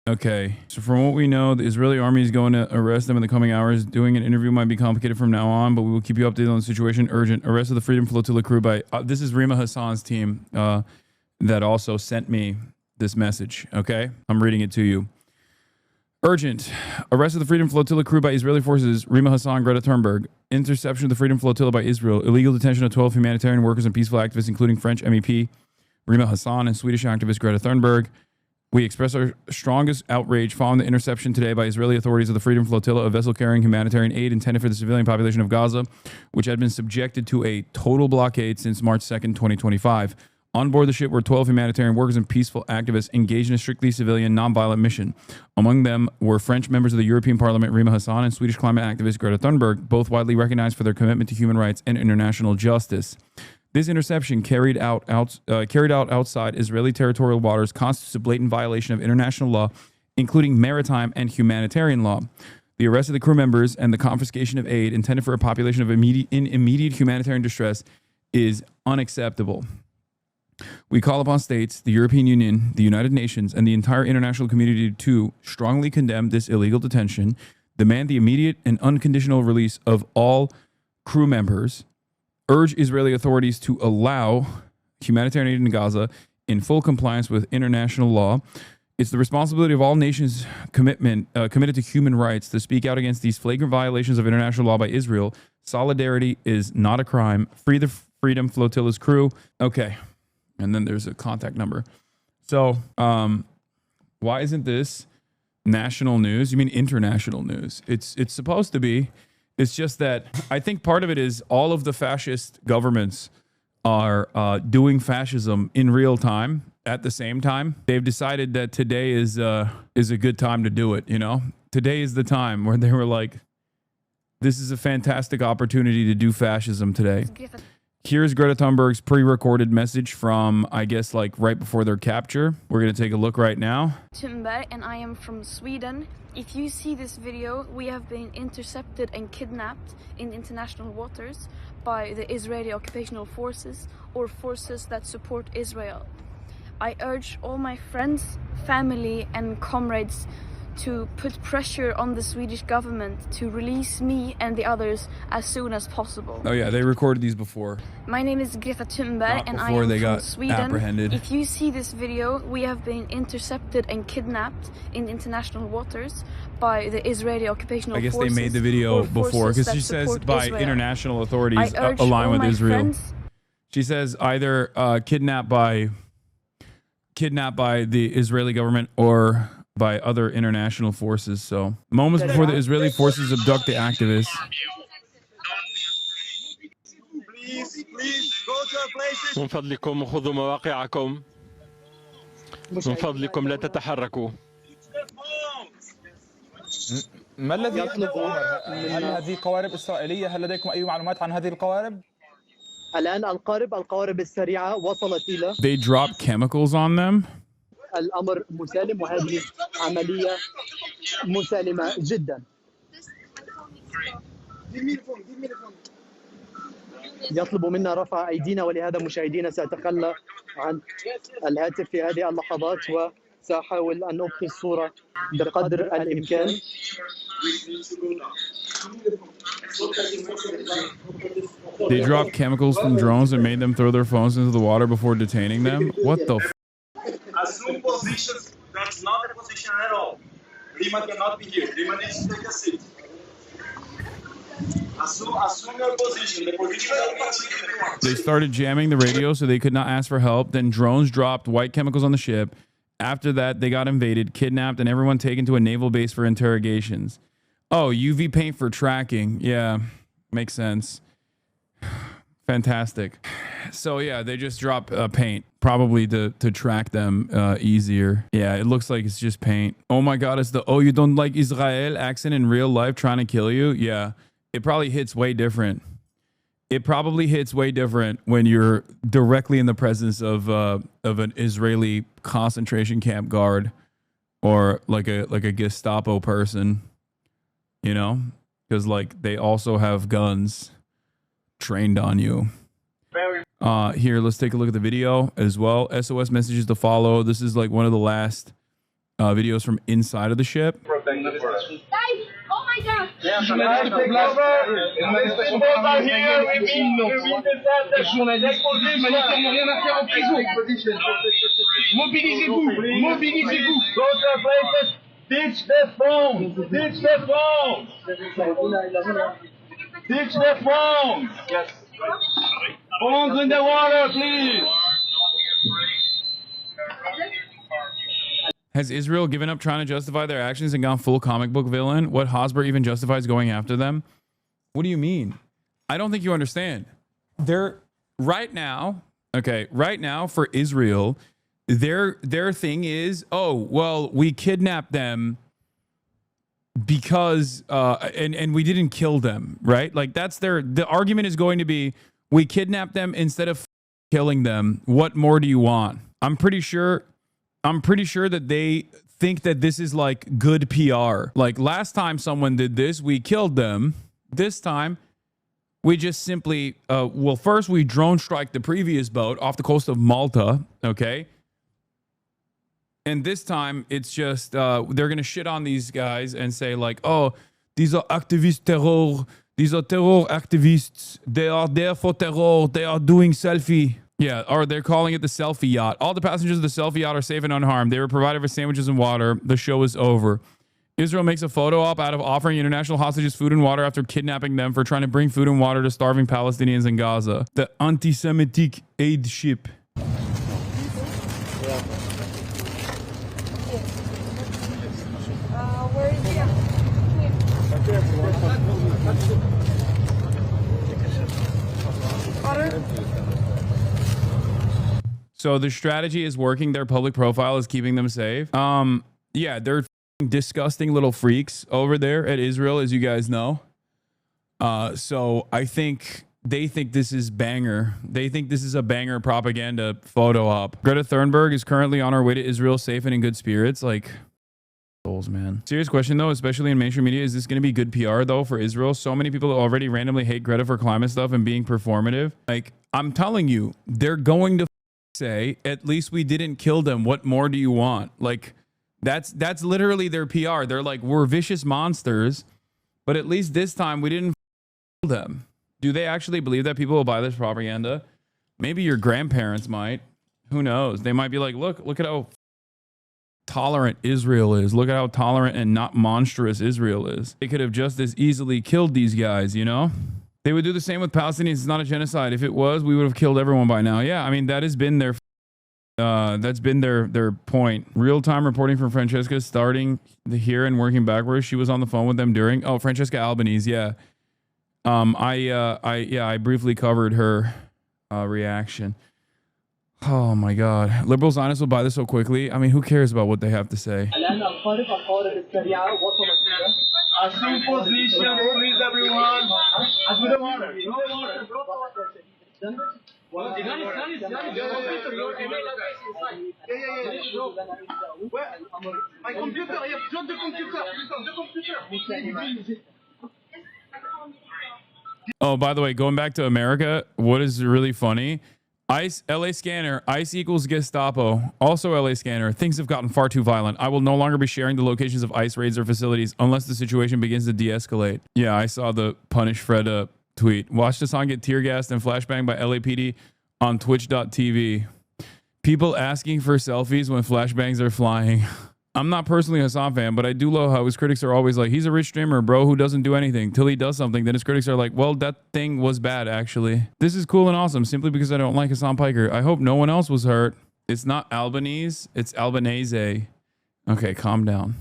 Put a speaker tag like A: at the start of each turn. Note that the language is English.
A: Okay, so from what we know, the Israeli army is going to arrest them in the coming hours. Doing an interview might be complicated from now on, but we will keep you updated on the situation. Urgent. Arrest of the Freedom Flotilla crew by... this is Rima Hassan's team that also sent me this message, okay? I'm reading it to you. Urgent. Arrest of the Freedom Flotilla crew by Israeli forces. Rima Hassan, Greta Thunberg. Interception of the Freedom Flotilla by Israel. Illegal detention of 12 humanitarian workers and peaceful activists, including French MEP Rima Hassan and Swedish activist Greta Thunberg. We express our strongest outrage following the interception today by Israeli authorities of the Freedom Flotilla, a vessel carrying humanitarian aid intended for the civilian population of Gaza, which had been subjected to a total blockade since March 2nd, 2025. On board the ship were 12 humanitarian workers and peaceful activists engaged in a strictly civilian, nonviolent mission. Among them were French members of the European Parliament, Rima Hassan, and Swedish climate activist Greta Thunberg, both widely recognized for their commitment to human rights and international justice. This interception carried out outside Israeli territorial waters constitutes a blatant violation of international law, including maritime and humanitarian law. The arrest of the crew members and the confiscation of aid intended for a population of immediate humanitarian distress is unacceptable. We call upon states, the European Union, the United Nations, and the entire international community to strongly condemn this illegal detention, demand the immediate and unconditional release of all crew members, urge Israeli authorities to allow humanitarian aid in Gaza in full compliance with international law. It's the responsibility of all nations committed to human rights to speak out against these flagrant violations of international law by Israel. Solidarity is not a crime. Free the Freedom Flotilla's crew. Okay. And then there's a contact number. So why isn't this national news? You mean international news? It's supposed to be. It's just that I think part of it is all of the fascist governments are doing fascism in real time at the same time. They've decided that today is a good time to do it, you know? Today is the time where they were like, this is a fantastic opportunity to do fascism today. Here's Greta Thunberg's pre-recorded message from, I guess, like right before their capture. We're going to take a look right now.
B: Thunberg, and I am from Sweden. If you see this video, we have been intercepted and kidnapped in international waters by the Israeli occupational forces or forces that support Israel. I urge all my friends, family and comrades to put pressure on the Swedish government to release me and the others as soon as possible.
A: Oh yeah, they recorded these before.
B: My name is Greta Thunberg and I am from Sweden.
A: Apprehended.
B: If you see this video, we have been intercepted and kidnapped in international waters by the Israeli occupational forces.
A: I guess they made the video before because she says by Israel. International authorities align with Israel.
B: Friends.
A: She says either kidnapped by the Israeli government or by other international forces. So moments before the Israeli forces abduct the activists.
C: Please go to your places.
D: من فضلكم خذوا مواقعكم. من فضلكم لا تتحركوا.
E: ما الذي يطلب هل هذه قوارب إسرائيلية؟ هل لديكم أي معلومات عن هذه القوارب؟
C: الآن القوارب السريعة وصلت إلى.
A: They drop chemicals on them.
C: الأمر مسالم وهذه عملية مسالمة جدا. يطلب منا رفع أيدينا ولهذا مشاهدينا سأتخلى عن الهاتف في هذه اللحظات وسأحاول أن أبقي الصورة بقدر الإمكان.
A: They dropped chemicals from drones and made them throw their phones into the water before detaining them. What the
F: Assume positions. That's not a position at all. Rima cannot be here. Rima needs to take a seat. Assume your position. The position
A: They started jamming the radio so they could not ask for help. Then drones dropped white chemicals on the ship. After that, they got invaded, kidnapped, and everyone taken to a naval base for interrogations. Oh, UV paint for tracking. Yeah, makes sense. Fantastic. So yeah, they just drop paint, probably to track them easier. Yeah, it looks like it's just paint. Oh my God, it's the "oh, you don't like Israel" accent in real life trying to kill you. Yeah, it probably hits way different. It probably hits way different when you're directly in the presence of an Israeli concentration camp guard or like a Gestapo person, you know, because like they also have guns trained on you. Here, let's take a look at the video as well. SOS messages to follow. This is like one of the last videos from inside of the ship.
G: Guys, oh my God.
F: Mobilisez-vous, mobilisez-vous. Go to places. Ditch the phone. Ditch the phone. Ditch the phone. Yes. Phones in the water, please.
A: Has Israel given up trying to justify their actions and gone full comic book villain? What Hosber even justifies going after them? What do you mean? I don't think you understand. They're right now, okay, right now for Israel, their thing is, oh, well, we kidnapped them because and we didn't kill them, right? Like that's the argument is going to be we kidnapped them instead of killing them. What more do you want? I'm pretty sure that they think that this is like good PR. Like last time someone did this, we killed them. This time, we just simply, well, first we drone strike the previous boat off the coast of Malta, okay? And this time, it's just, they're going to shit on these guys and say like, oh, these are activist terror. These are terror activists. They are there for terror. They are doing selfie. Yeah, or they're calling it the selfie yacht. All the passengers of the selfie yacht are safe and unharmed. They were provided with sandwiches and water. The show is over. Israel makes a photo op out of offering international hostages food and water after kidnapping them for trying to bring food and water to starving Palestinians in Gaza. The anti-Semitic aid ship.
G: Where is he?
A: So the strategy is working. Their public profile is keeping them safe. Yeah, they're disgusting little freaks over there at Israel, as you guys know. So I think they think this is banger. They think this is a banger propaganda photo op. Greta Thunberg is currently on her way to Israel, safe and in good spirits. Like, souls, man. Serious question though, especially in mainstream media, is this going to be good PR though for Israel? So many people already randomly hate Greta for climate stuff and being performative. Like, I'm telling you, they're going to say, at least we didn't kill them. What more do you want? Like, that's literally their PR. They're like, we're vicious monsters, but at least this time we didn't kill them. Do they actually believe that people will buy this propaganda? Maybe your grandparents might. Who knows? They might be like, look at how tolerant Israel is. Look at how tolerant and not monstrous Israel is. They could have just as easily killed these guys, you know? They would do the same with Palestinians. It's not a genocide. If it was, we would have killed everyone by now. Yeah, I mean, that has been their that's been their point. Real-time reporting from Francesca starting here and working backwards. She was on the phone with them during Francesca Albanese, yeah. I briefly covered her reaction. Oh my god. Liberal Zionists will buy this so quickly. I mean, who cares about what they have to say?
F: Assume position, please, everyone. To the water. My computer, I have dropped the computer.
A: Oh, by the way, going back to America, what is really funny? ICE, LA scanner, ICE equals Gestapo. Also LA scanner, things have gotten far too violent. I will no longer be sharing the locations of ICE raids or facilities unless the situation begins to de-escalate. Yeah, I saw the Punish Fred tweet. Watched Hassan get tear gassed and flashbanged by LAPD on twitch.tv. People asking for selfies when flashbangs are flying. I'm not personally a Hassan fan, but I do love how his critics are always like, he's a rich streamer, bro, who doesn't do anything. Till he does something, then his critics are like, well, that thing was bad, actually. This is cool and awesome, simply because I don't like Hasan Piker. I hope no one else was hurt. It's not Albanese, it's Albanese. Okay, calm down.